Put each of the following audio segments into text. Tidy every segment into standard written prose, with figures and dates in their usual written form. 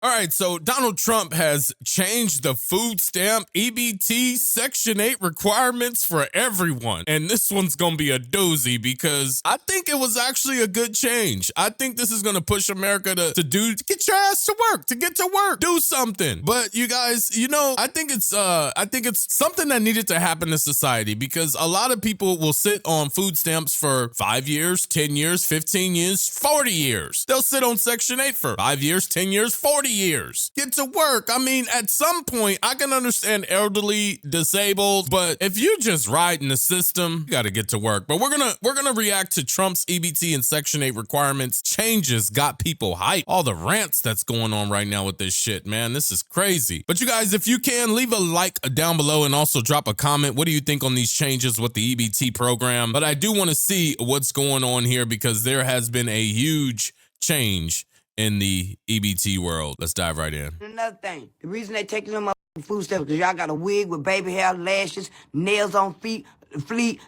All right, so Donald Trump has changed the food stamp EBT Section 8 requirements for everyone. And this one's going to be a doozy because I think it was actually a good change. I think this is going to push America to get your ass to work, to get to work, do something. But you guys, I think it's something that needed to happen to society because a lot of people will sit on food stamps for 5 years, 10 years, 15 years, 40 years. They'll sit on Section 8 for 5 years, 10 years, 40 years. Get to work. I mean, at some point, I can understand elderly, disabled, but if you just ride in the system, you got to get to work. But we're gonna react to Trump's EBT and Section 8 requirements. Changes got people hyped. All the rants that's going on right now with this shit, man. This is crazy. But you guys, if you can, leave a like down below and also drop a comment. What do you think on these changes with the EBT program? But I do want to see what's going on here because there has been a huge change in the EBT world. Let's dive right in. Another thing, the reason they taking them food stamps because y'all got a wig with baby hair, lashes, nails on feet,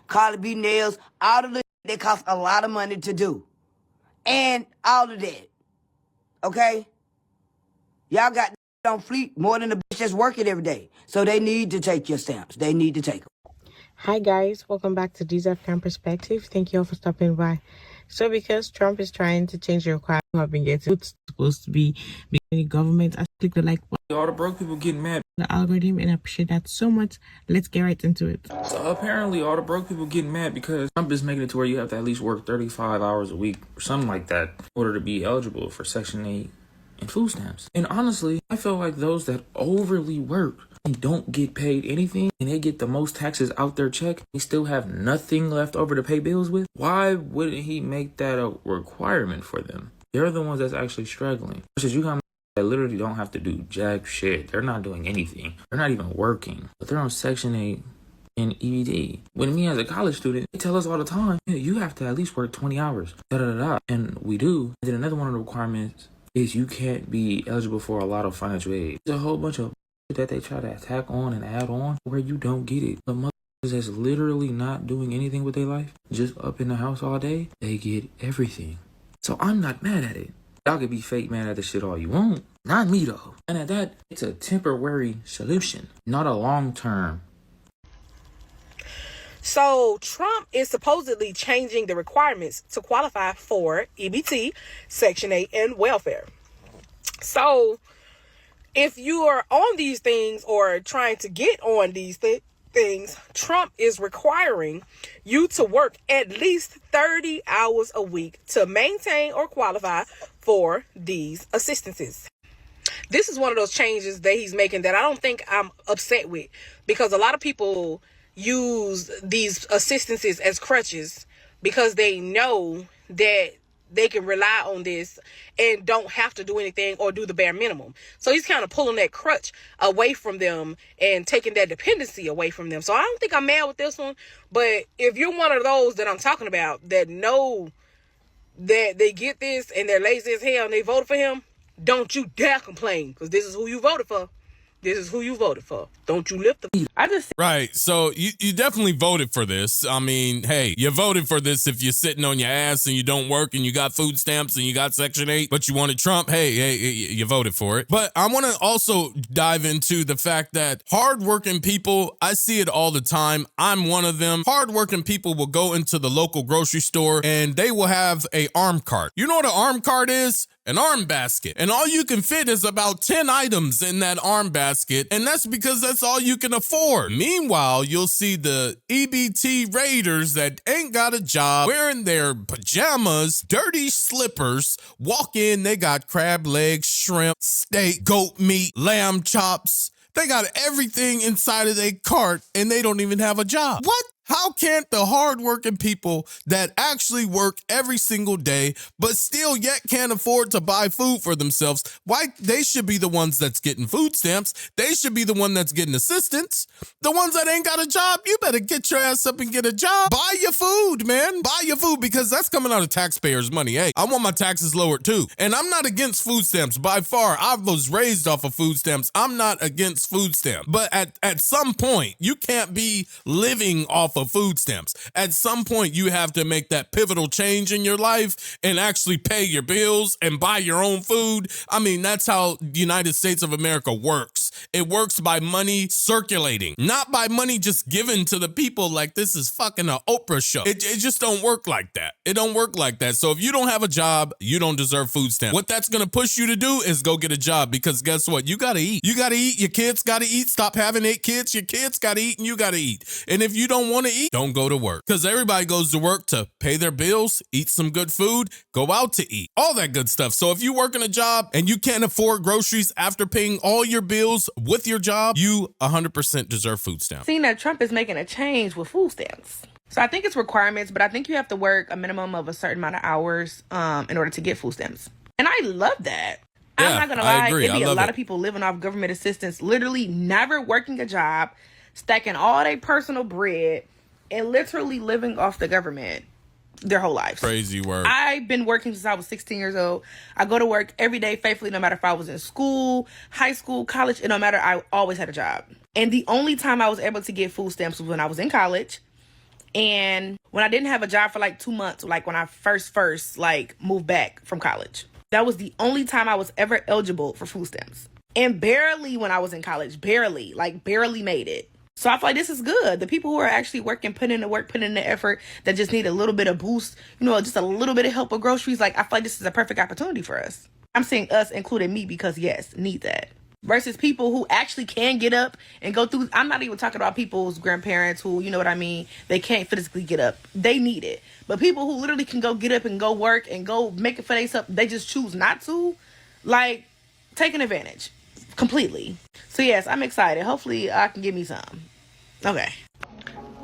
Carly B nails, all of the that cost a lot of money to do. And all of that. Okay? Y'all got on fleet more than the bitch that's working every day. So they need to take your stamps. They need to take them. Hi guys, welcome back to DZFCam Perspective. Thank you all for stopping by. So because Trump is trying to change the requirement I've been getting, it's supposed to be the government. I click the like button. All the broke people getting mad. The algorithm, and I appreciate that so much. Let's get right into it. So apparently all the broke people getting mad because Trump is making it to where you have to at least work 35 hours a week or something like that in order to be eligible for Section 8 and food stamps. And honestly, I feel like those that overly work and don't get paid anything and they get the most taxes out their check, they still have nothing left over to pay bills with. Why wouldn't he make that a requirement for them? They're the ones that's actually struggling. Versus you got that literally don't have to do jack shit. They're not doing anything. They're not even working. But they're on Section 8 and EBT. When me as a college student, they tell us all the time, you have to at least work 20 hours. And we do. And then another one of the requirements is you can't be eligible for a lot of financial aid. There's a whole bunch of that they try to attack on and add on where you don't get it. The motherfuckers that's literally not doing anything with their life, just up in the house all day, they get everything. So I'm not mad at it. Y'all can be fake mad at the shit all you want. Not me though. And at that, it's a temporary solution, not a long-term. So Trump is supposedly changing the requirements to qualify for EBT, Section 8, and welfare. So if you are on these things or trying to get on these things, Trump is requiring you to work at least 30 hours a week to maintain or qualify for these assistances. This is one of those changes that he's making that I don't think I'm upset with, because a lot of people use these assistances as crutches because they know that they can rely on this and don't have to do anything or do the bare minimum. So he's kind of pulling that crutch away from them and taking that dependency away from them. So I don't think I'm mad with this one. But if you're one of those that I'm talking about that know that they get this and they're lazy as hell and they voted for him, don't you dare complain, because this is who you voted for. This is who you voted for. Don't you lift the... Right, so you definitely voted for this. I mean, hey, you voted for this if you're sitting on your ass and you don't work and you got food stamps and you got Section 8, but you wanted Trump. Hey, you voted for it. But I want to also dive into the fact that hardworking people, I see it all the time. I'm one of them. Hardworking people will go into the local grocery store and they will have a arm cart. You know what an arm cart is? An arm basket. And all you can fit is about 10 items in that arm basket. And that's because that's all you can afford. Meanwhile, you'll see the EBT raiders that ain't got a job, wearing their pajamas, dirty slippers, walk in, they got crab legs, shrimp, steak, goat meat, lamb chops. They got everything inside of their cart and they don't even have a job. What? How can't the hardworking people that actually work every single day but still yet can't afford to buy food for themselves, why they should be the ones that's getting food stamps? They should be the one that's getting assistance. The ones that ain't got a job, you better get your ass up and get a job. Buy your food, man. Buy your food, because that's coming out of taxpayers' money. Hey, I want my taxes lowered too. And I'm not against food stamps by far. I was raised off of food stamps. I'm not against food stamps. But at some point, you can't be living off off of food stamps. At some point, you have to make that pivotal change in your life and actually pay your bills and buy your own food. I mean, that's how the United States of America works. It works by money circulating, not by money just given to the people like this is fucking an Oprah show. It just don't work like that. It don't work like that. So if you don't have a job, you don't deserve food stamps. What that's going to push you to do is go get a job, because guess what? You got to eat. You got to eat. Your kids got to eat. Stop having 8 kids. Your kids got to eat and you got to eat. And if you don't want to eat, don't go to work, because everybody goes to work to pay their bills, eat some good food, go out to eat, all that good stuff. So if you work in a job and you can't afford groceries after paying all your bills with your job, you 100% deserve food stamps. Seeing that Trump is making a change with food stamps. So I think it's requirements, but I think you have to work a minimum of a certain amount of hours in order to get food stamps. And I love that. Yeah, I'm not going to lie. agree. It'd be a lot it. of people living off government assistance, literally never working a job, stacking all their personal bread, and literally living off the government their whole lives. Crazy work. I've been working since I was 16 years old. I go to work every day faithfully, no matter if I was in school, high school, college, and no matter, I always had a job. And the only time I was able to get food stamps was when I was in college. And when I didn't have a job for like 2 months, like when I first like moved back from college. That was the only time I was ever eligible for food stamps. And barely when I was in college, barely made it. So I feel like this is good. The people who are actually working, putting in the work, putting in the effort, that just need a little bit of boost, just a little bit of help with groceries. Like, I feel like this is a perfect opportunity for us. I'm saying us, including me, because yes, need that. Versus people who actually can get up and go through. I'm not even talking about people's grandparents who, you know what I mean, they can't physically get up. They need it. But people who literally can go get up and go work and go make it for themselves, they just choose not to. Like, taking advantage completely. So yes, I'm excited. Hopefully I can get me some. Okay.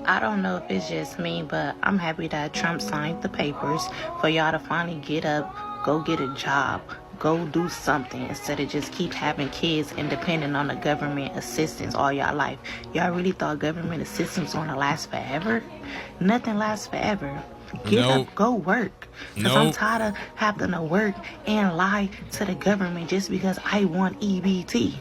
I don't know if it's just me, but I'm happy that Trump signed the papers for y'all to finally get up, go get a job, go do something, instead of just keep having kids and depending on the government assistance all y'all life. Y'all really thought government assistance was gonna last forever? Nothing lasts forever. Get up, go work. Because I'm tired of having to work and lie to the government just because I want EBT.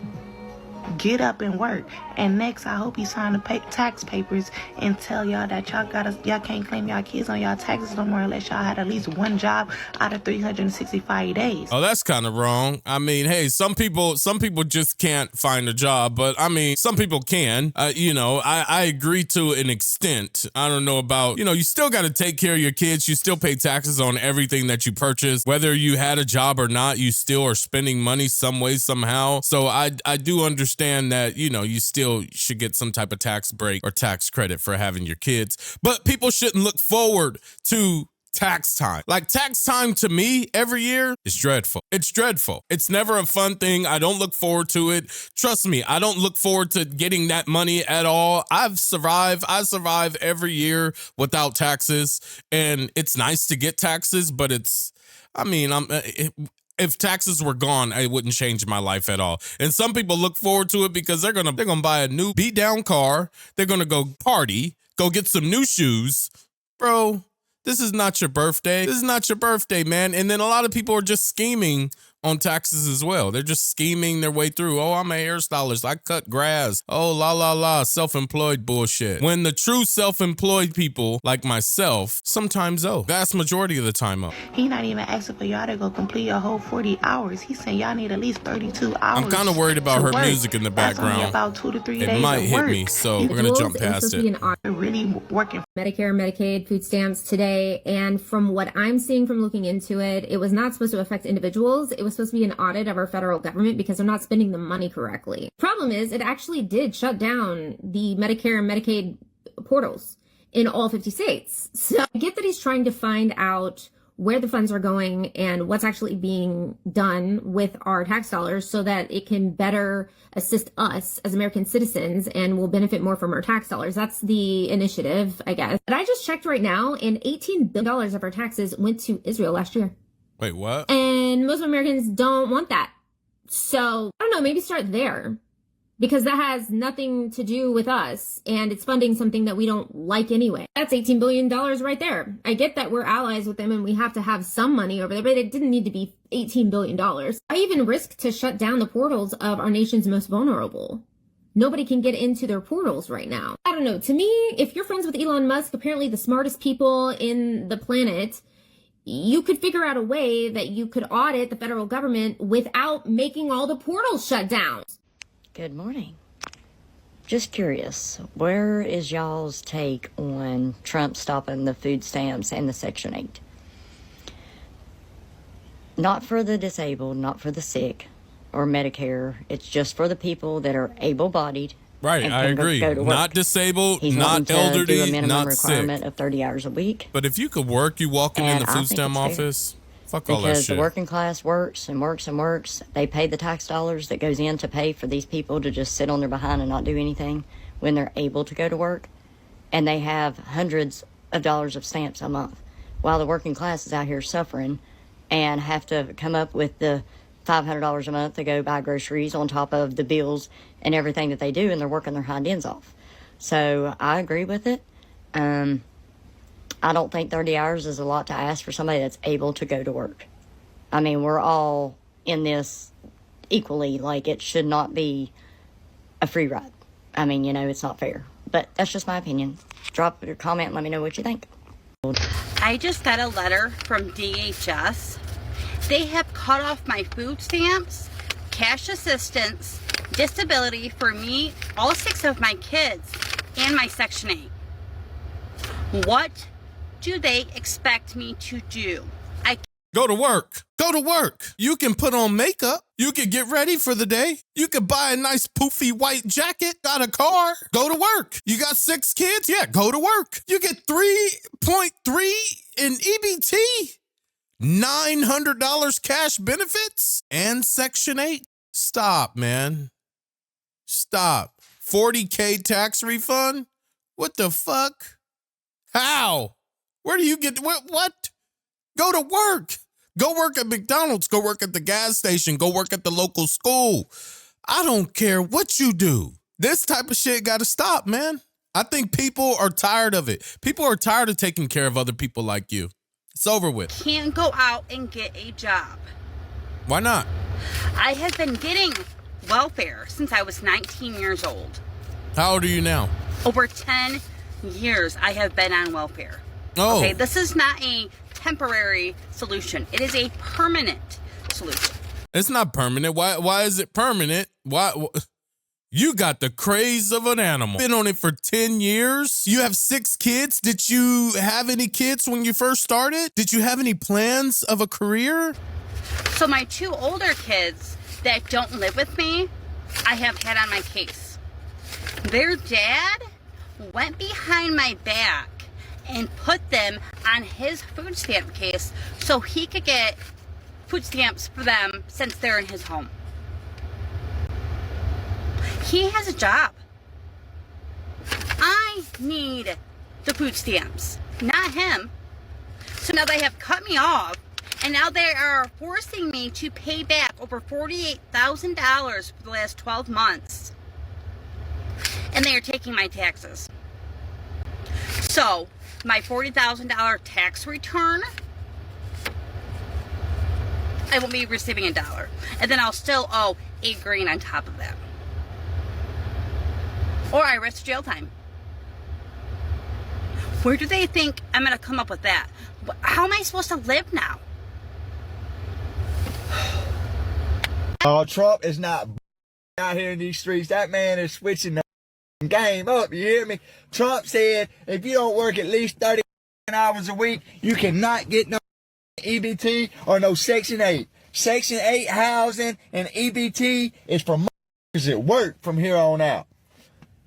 Get up and work. And next, I hope you sign the tax papers and tell y'all that y'all can't claim y'all kids on y'all taxes no more unless y'all had at least one job out of 365 days. Oh, that's kind of wrong. I mean, hey, some people just can't find a job, but I mean, some people can. I agree to an extent. I don't know about, you still got to take care of your kids. You still pay taxes on everything that you purchase. Whether you had a job or not, you still are spending money some way, somehow. So I do understand that, you still should get some type of tax break or tax credit for having your kids. But people shouldn't look forward to tax time. Like, tax time to me every year is dreadful. It's dreadful. It's never a fun thing. I don't look forward to it. Trust me, I don't look forward to getting that money at all. I survive every year without taxes, and it's nice to get taxes, but if taxes were gone, it wouldn't change my life at all. And some people look forward to it because they're gonna buy a new beat down car. They're gonna go party, go get some new shoes. Bro, this is not your birthday. This is not your birthday, man. And then a lot of people are just scheming on taxes as well. They're just scheming their way through. Oh, I'm a hairstylist. I cut grass. Oh, la, self-employed bullshit. When the true self-employed people like myself, sometimes vast majority of the time He not even asking for y'all to go complete your whole 40 hours. He saying y'all need at least 32 hours. I'm kind of worried about her music in the background. That's only about 2 to 3 days It might of hit work. me, so we're going to jump past it. Really working. Medicare, Medicaid, food stamps today. And from what I'm seeing from looking into it, it was not supposed to affect individuals. It was supposed to be an audit of our federal government because they're not spending the money correctly. Problem is, it actually did shut down the Medicare and Medicaid portals in all 50 states. So I get that he's trying to find out where the funds are going and what's actually being done with our tax dollars so that it can better assist us as American citizens and will benefit more from our tax dollars. That's the initiative, I guess. But I just checked right now, and $18 billion of our taxes went to Israel last year. Wait, what? And most Americans don't want that. So, I don't know, maybe start there. Because that has nothing to do with us, and it's funding something that we don't like anyway. That's $18 billion right there. I get that we're allies with them and we have to have some money over there, but it didn't need to be $18 billion. I even risked to shut down the portals of our nation's most vulnerable. nobody can get into their portals right now. I don't know. To me, if you're friends with Elon Musk, apparently the smartest people in the planet, you could figure out a way that you could audit the federal government without making all the portals shut down. Good morning. Just curious, where is y'all's take on Trump stopping the food stamps and the Section 8? Not for the disabled, not for the sick or Medicare. It's just for the people that are able-bodied. Right, I agree. Not disabled, not elderly, do a minimum not requirement sick. of 30 hours a week. But if you could work, you walking in the food stamp office, fuck all that Because shit. the working class works and works and works. They pay the tax dollars that goes in to pay for these people to just sit on their behind and not do anything when they're able to go to work. And they have hundreds of dollars of stamps a month, while the working class is out here suffering and have to come up with the $500 a month to go buy groceries on top of the bills and everything that they do, and they're working their hind ends off. So I agree with it. I don't think 30 hours is a lot to ask for somebody that's able to go to work. I mean, we're all in this equally. Like, it should not be a free ride. I mean, you know, it's not fair. But that's just my opinion. Drop your comment and let me know what you think. I just got a letter from DHS. They have cut off my food stamps, cash assistance, disability for me, all 6 of my kids, and my Section 8. What do they expect me to do? Go to work. Go to work. You can put on makeup. You can get ready for the day. You can buy a nice poofy white jacket. Got a car. Go to work. You got 6 kids? Yeah, go to work. You get 3.3 in EBT, $900 cash benefits, and Section 8. Stop, man. Stop. 40K tax refund? What the fuck? How? Where do you get what? Go to work. Go work at McDonald's. Go work at the gas station. Go work at the local school. I don't care what you do. This type of shit got to stop, man. I think people are tired of it. People are tired of taking care of other people like you. It's over with. Can't go out and get a job. Why not? I have been getting welfare since I was 19 years old. How old are you now? Over 10 years I have been on welfare. Oh. Okay, this is not a temporary solution. It is a permanent solution. It's not permanent. Why is it permanent? Why? You got the craze of an animal. Been on it for 10 years. You have 6 kids. Did you have any kids when you first started? Did you have any plans of a career? So my 2 older kids that don't live with me, I have had on my case. Their dad went behind my back and put them on his food stamp case so he could get food stamps for them since they're in his home. He has a job. I need the food stamps, not him. So now they have cut me off, and now they are forcing me to pay back over $48,000 for the last 12 months. And they are taking my taxes. So my $40,000 tax return, I won't be receiving $1. And then I'll still owe $8,000 on top of that. Or I risk jail time. Where do they think I'm going to come up with that? How am I supposed to live now? Trump is not out here in these streets. That man is switching the game up. You hear me? Trump said if you don't work at least 30 hours a week, you cannot get no EBT or no Section 8. Section 8 housing and EBT is for motherfuckers that work from here on out.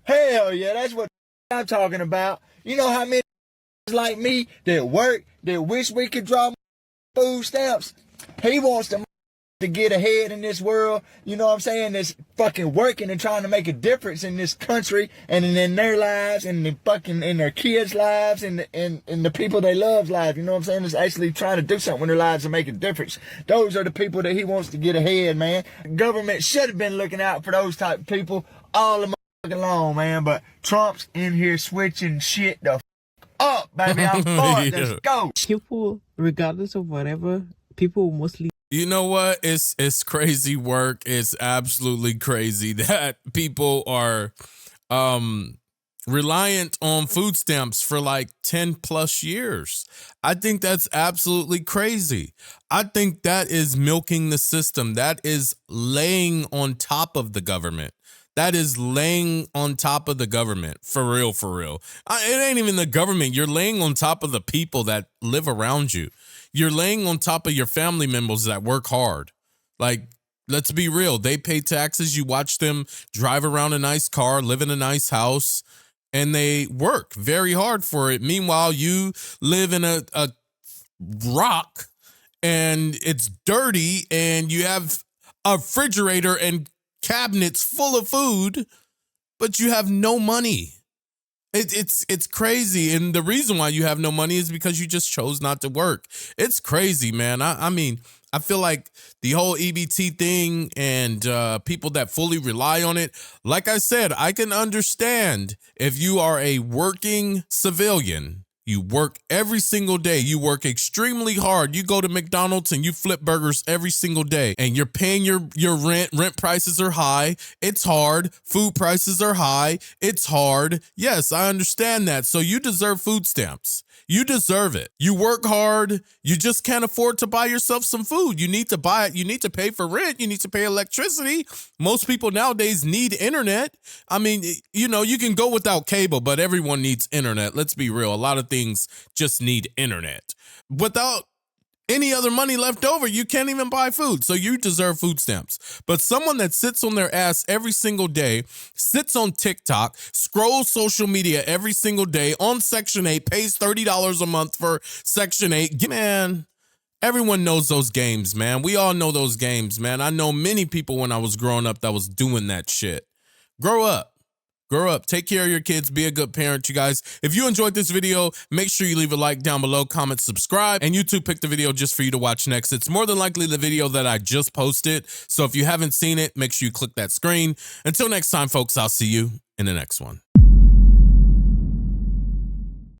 Hell yeah, that's what I'm talking about. You know how many like me that work, that wish we could draw food stamps? He wants to get ahead in this world, you know what I'm saying, that's fucking working and trying to make a difference in this country and in their lives and in their kids' lives and the people they love's lives, you know what I'm saying, that's actually trying to do something in their lives and make a difference. Those are the people that he wants to get ahead, man. Government should have been looking out for those type of people all the motherfucking long, man, but Trump's in here switching shit the up, baby. I'm for it. Let's go. People, regardless of whatever, people mostly You know what? It's crazy work. It's absolutely crazy that people are reliant on food stamps for like 10 plus years. I think that's absolutely crazy. I think that is milking the system. That is laying on top of the government. That is laying on top of the government. For real, for real. It ain't even the government. You're laying on top of the people that live around you. You're laying on top of your family members that work hard. Like, let's be real. They pay taxes. You watch them drive around a nice car, live in a nice house, and they work very hard for it. Meanwhile, you live in a rock and it's dirty and you have a refrigerator and cabinets full of food, but you have no money. It's crazy. And the reason why you have no money is because you just chose not to work. It's crazy, man. I mean, I feel like the whole EBT thing and people that fully rely on it, like I said, I can understand if you are a working civilian. You work every single day. You work extremely hard. You go to McDonald's and you flip burgers every single day and you're paying your rent. Rent prices are high. It's hard. Food prices are high. It's hard. Yes, I understand that. So you deserve food stamps. You deserve it. You work hard. You just can't afford to buy yourself some food. You need to buy it. You need to pay for rent. You need to pay electricity. Most people nowadays need internet. I mean, you know, you can go without cable, but everyone needs internet. Let's be real. A lot of things just need internet. Without any other money left over, you can't even buy food. So you deserve food stamps. But someone that sits on their ass every single day, sits on TikTok, scrolls social media every single day on Section 8, pays $30 a month for Section 8. Man, everyone knows those games, man. We all know those games, man. I know many people when I was growing up that was doing that shit. Grow up. Grow up. Take care of your kids. Be a good parent, you guys. If you enjoyed this video, make sure you leave a like down below, comment, subscribe, and YouTube picked the video just for you to watch next. It's more than likely the video that I just posted. So if you haven't seen it, make sure you click that screen. Until next time, folks, I'll see you in the next one.